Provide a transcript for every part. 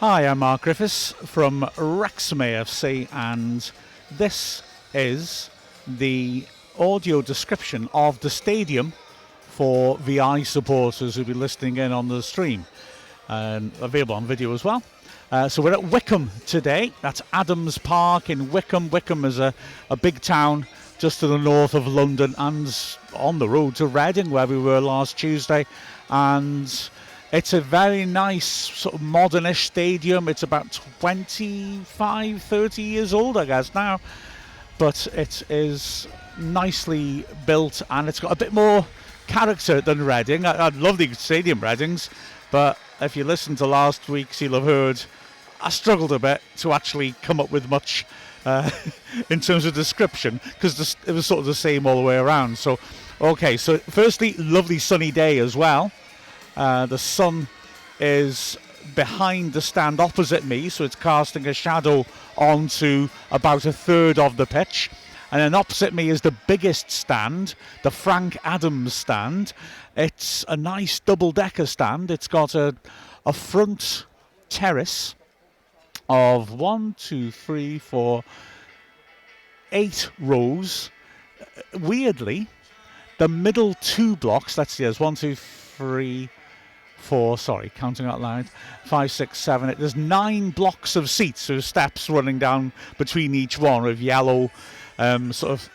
Hi, I'm Mark Griffiths from Wrexham AFC, and this is the audio description of the stadium for VI supporters who'll be listening in on the stream, and available on video as well. So we're at Wycombe today. That's Adams Park in Wycombe. Wycombe is a big town just to the north of London and on the road to Reading, where we were last Tuesday. And it's a very nice sort of modernish stadium. It's about 25, 30 years old, I guess, now. But it is nicely built, and it's got a bit more character than Reading. I love the stadium Readings, but if you listen to last week's, you'll have heard I struggled a bit to actually come up with much in terms of description, because it was sort of the same all the way around. So, okay, so firstly, lovely sunny day as well. The sun is behind the stand opposite me, so it's casting a shadow onto about a third of the pitch. And then opposite me is the biggest stand, the Frank Adams stand. It's a nice double-decker stand. It's got a front terrace of 8 rows. Weirdly, the middle two blocks, let's see, there's 1, 2, 3, 4, sorry, counting out loud, 5, 6, 7, 8. There's 9 blocks of seats, so steps running down between each one with yellow sort of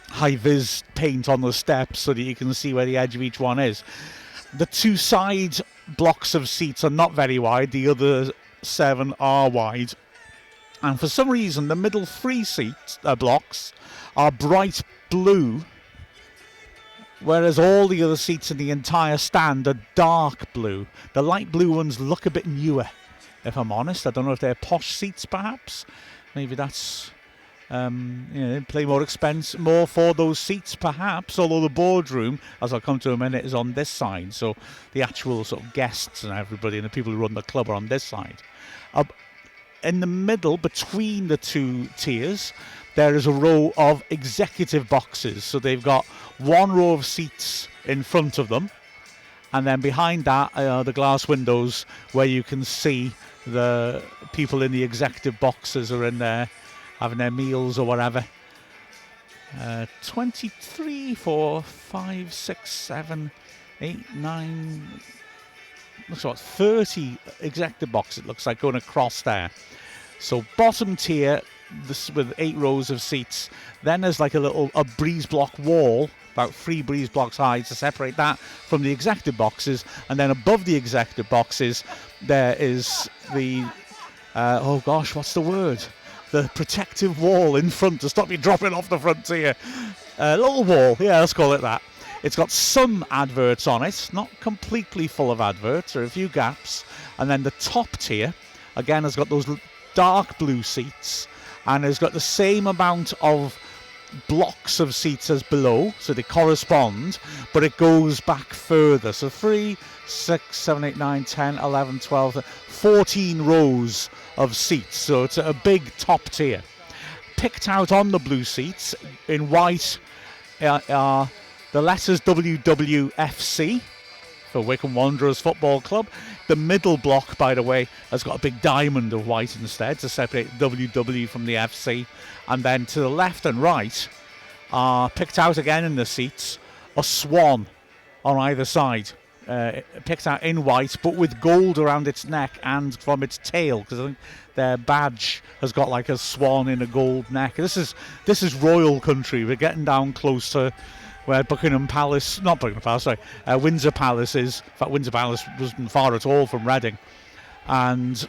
high-vis paint on the steps so that you can see where the edge of each one is. The 2 side blocks of seats are not very wide, the other 7 are wide. And for some reason, the middle 3 blocks are bright blue, whereas all the other seats in the entire stand are dark blue. The light blue ones look a bit newer, if I'm honest. I don't know if they're posh seats, perhaps. Maybe that's play more for those seats, perhaps. Although the boardroom, as I'll come to in a minute, is on this side. So the actual sort of guests and everybody and the people who run the club are on this side. In the middle, between the 2 tiers, there is a row of executive boxes. So they've got 1 row of seats in front of them, and then behind that are the glass windows where you can see the people in the executive boxes are in there having their meals or whatever. 23, 4, 5, 6, 7, 8, 9... looks like 30 executive boxes, it looks like, going across there. So bottom tier, this with 8 rows of seats. Then there's like a breeze block wall, about 3 breeze blocks high, to separate that from the executive boxes. And then above the executive boxes, there is the what's the word? The protective wall in front to stop you dropping off the front tier. Little wall, yeah, let's call it that. It's got some adverts on it, not completely full of adverts, there are a few gaps. And then the top tier, again, has got those dark blue seats, and has got the same amount of blocks of seats as below, so they correspond, but it goes back further. So 3, 6, 7, 8, 9, 10, 11, 12, 14 rows of seats. So it's a big top tier. Picked out on the blue seats in white are the letters WWFC for Wycombe Wanderers Football Club. The middle block, by the way, has got a big diamond of white instead to separate WW from the FC. And then to the left and right are picked out again in the seats a swan on either side. Picked out in white, but with gold around its neck and from its tail, because I think their badge has got like a swan in a gold neck. This is royal country. We're getting down close to where Windsor Palace is. In fact, Windsor Palace wasn't far at all from Reading. And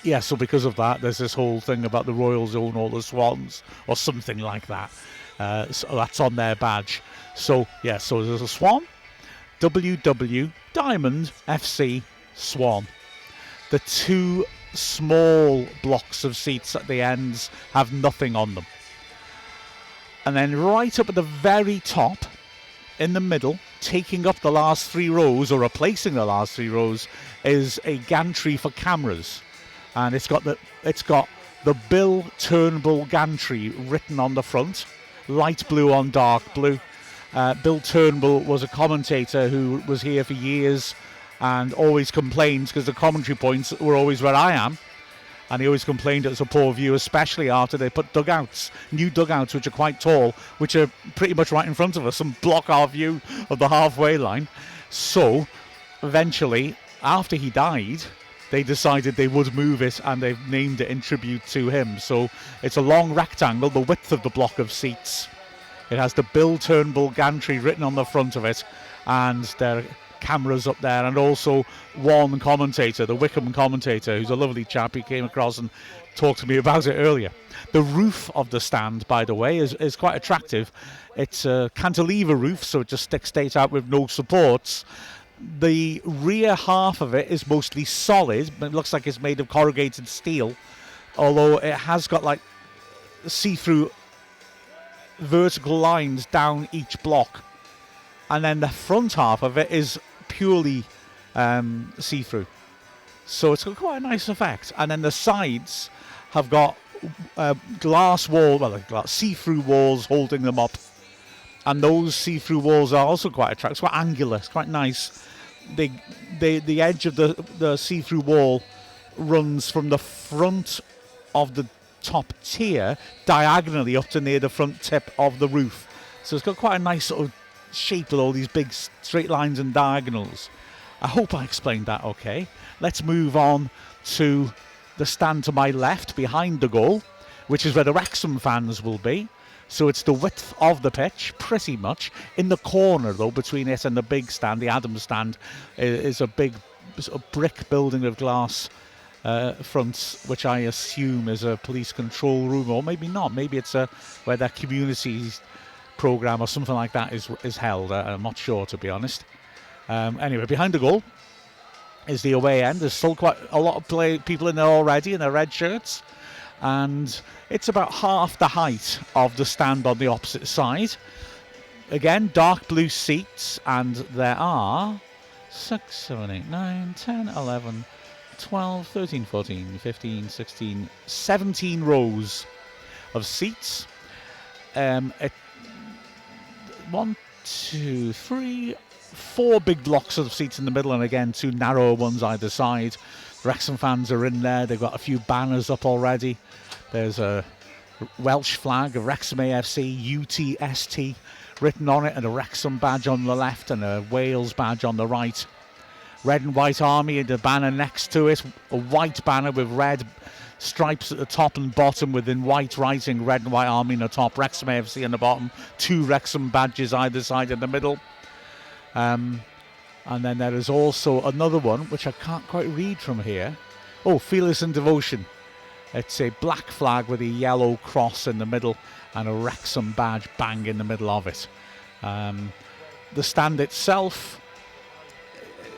yeah, so because of that, there's this whole thing about the royals own all the swans, or something like that. So that's on their badge. So yeah, so there's a swan, WW, Diamond, FC, Swan. The 2 small blocks of seats at the ends have nothing on them. And then right up at the very top, in the middle, taking up the last 3 rows, or replacing the last 3 rows, is a gantry for cameras. And it's got the Bill Turnbull gantry written on the front, light blue on dark blue. Bill Turnbull was a commentator who was here for years and always complains because the commentary points were always where I am. And he always complained it was a poor view, especially after they put dugouts, new dugouts, which are quite tall, which are pretty much right in front of us and block our view of the halfway line. So, eventually, after he died, they decided they would move it, and they've named it in tribute to him. So, it's a long rectangle, the width of the block of seats. It has the Bill Turnbull gantry written on the front of it, and there are cameras up there, and also one commentator, the Wycombe commentator, who's a lovely chap. He came across and talked to me about it earlier. The roof of the stand, by the way, is quite attractive. It's a cantilever roof, so it just sticks straight out with no supports. The rear half of it is mostly solid, but it looks like it's made of corrugated steel, although it has got like see-through vertical lines down each block. And then the front half of it is purely see-through. So it's got quite a nice effect. And then the sides have got glass wall, well, see-through walls holding them up. And those see-through walls are also quite attractive. It's quite angular. It's quite nice. The edge of the see-through wall runs from the front of the top tier diagonally up to near the front tip of the roof. So it's got quite a nice sort of shape with all these big straight lines and diagonals. I hope I explained that okay. Let's move on to the stand to my left behind the goal, which is where the Wrexham fans will be. So it's the width of the pitch, pretty much. In the corner, though, between it and the big stand, the Adams stand, is a big sort of brick building with glass fronts, which I assume is a police control room, or maybe not. Maybe it's where their community program or something like that is held. I'm not sure, to be honest. Anyway, behind the goal is the away end. There's still quite a lot of people in there already in their red shirts, and it's about half the height of the stand on the opposite side. Again, dark blue seats, and there are 6, 7, 8, 9, 10, 11, 12, 13, 14, 15, 16, 17 rows of seats. 1, 2, 3, 4 big blocks of seats in the middle, and again 2 narrower ones either side. Wrexham fans are in there. They've got a few banners up already. There's a Welsh flag of Wrexham AFC, UTST, written on it, and a Wrexham badge on the left and a Wales badge on the right. Red and white army, and the banner next to it, a white banner with red stripes at the top and bottom, within white writing, red and white army in the top, Wrexham AFC in the bottom, 2 Wrexham badges either side in the middle. And then there is also another one, which I can't quite read from here. Oh, Fearless in Devotion. It's a black flag with a yellow cross in the middle and a Wrexham badge bang in the middle of it. The stand itself,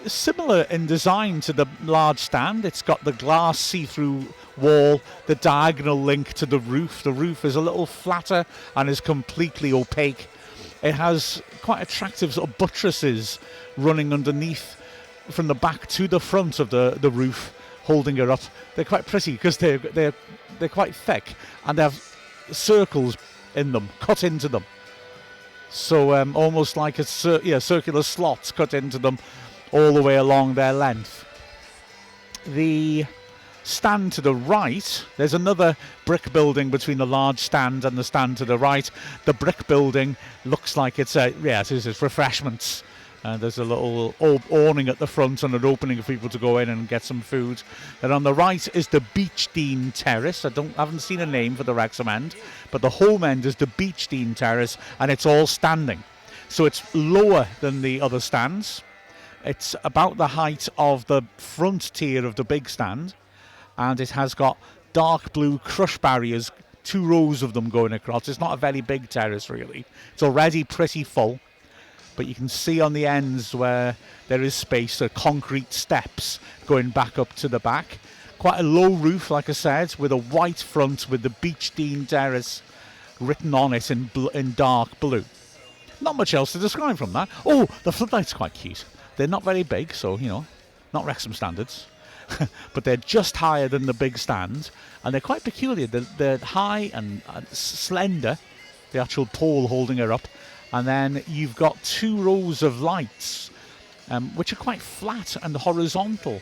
similar in design to the large stand. It's got the glass see-through wall, the diagonal link to the roof. The roof is a little flatter and is completely opaque. It has quite attractive sort of buttresses running underneath from the back to the front of the roof, holding it up. They're quite pretty because they're quite thick, and they have circles in them, cut into them. So almost like circular slots cut into them all the way along their length. The stand to the right, there's another brick building between the large stand and the stand to the right. The brick building looks like it's refreshments. There's a little awning at the front and an opening for people to go in and get some food. And on the right is the Beach Dean Terrace. I haven't seen a name for the Wrexham end, but the home end is the Beach Dean Terrace, and it's all standing. So it's lower than the other stands. It's about the height of the front tier of the big stand, and it has got dark blue crush barriers, 2 rows of them going across. It's not a very big terrace, really. It's already pretty full, but you can see on the ends where there is space, concrete steps going back up to the back. Quite a low roof, like I said, with a white front with the Beach Dean Terrace written on it in dark blue. Not much else to describe from that. Oh, the floodlights are quite cute. They're not very big, so, not Wrexham standards. But they're just higher than the big stand, and they're quite peculiar. They're high and slender, the actual pole holding her up, and then you've got 2 rows of lights which are quite flat and horizontal.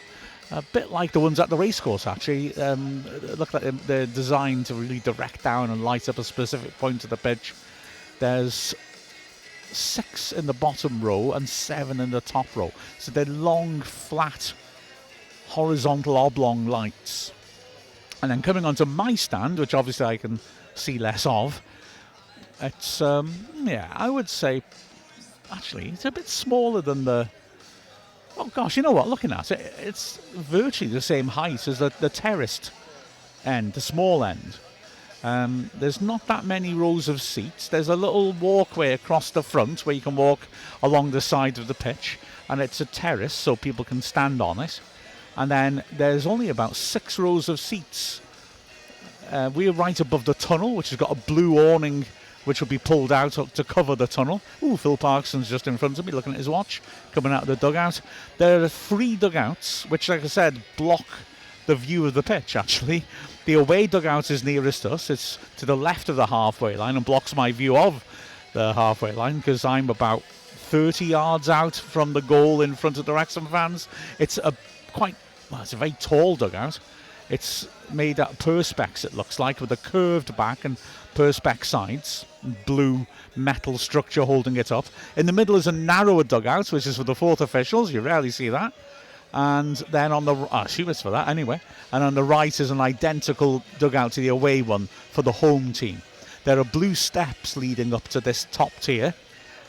A bit like the ones at the racecourse, actually. Look like they're designed to really direct down and light up a specific point of the pitch. There's 6 in the bottom row and 7 in the top row. So they're long, flat, horizontal, oblong lights. And then coming onto my stand, which obviously I can see less of, it's, I would say, actually, it's a bit smaller than the... Oh gosh, you know what, looking at it, it's virtually the same height as the terraced end, the small end. There's not that many rows of seats. There's a little walkway across the front where you can walk along the side of the pitch, and it's a terrace so people can stand on it. And then there's only about 6 rows of seats. We're right above the tunnel, which has got a blue awning which will be pulled out to cover the tunnel. Ooh, Phil Parkinson's just in front of me looking at his watch, coming out of the dugout. There are 3 dugouts, which, like I said, block the view of the pitch, actually. The away dugout is nearest us. It's to the left of the halfway line and blocks my view of the halfway line because I'm about 30 yards out from the goal in front of the Wrexham fans. It's it's a very tall dugout. It's made out of perspex, it looks like, with a curved back and perspex sides, blue metal structure holding it up. In the middle is a narrower dugout, which is for the 4th officials. You rarely see that. And then on the... she was for that anyway. And on the right is an identical dugout to the away one for the home team. There are blue steps leading up to this top tier.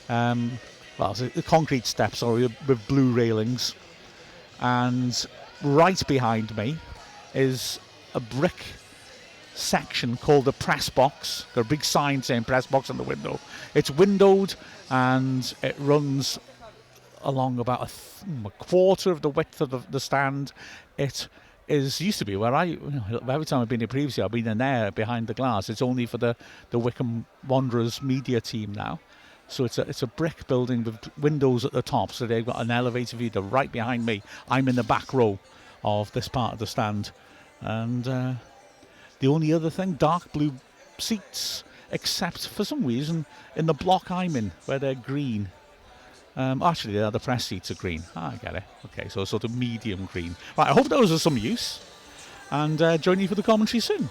The concrete steps with blue railings. And right behind me is a brick section called the press box. Got a big sign saying press box on the window. It's windowed and it runs along about a quarter of the width of the stand. It used to be where every time I've been here previously, I've been in there behind the glass. It's only for the Wycombe Wanderers media team now. So it's a brick building with windows at the top. So they've got an elevator view. They're right behind me. I'm in the back row of this part of the stand. And the only other thing, dark blue seats, except for some reason in the block I'm in, where they're green. Actually, the press seats are green. I get it. Okay, so sort of medium green. Right, I hope those are some use. And join you for the commentary soon.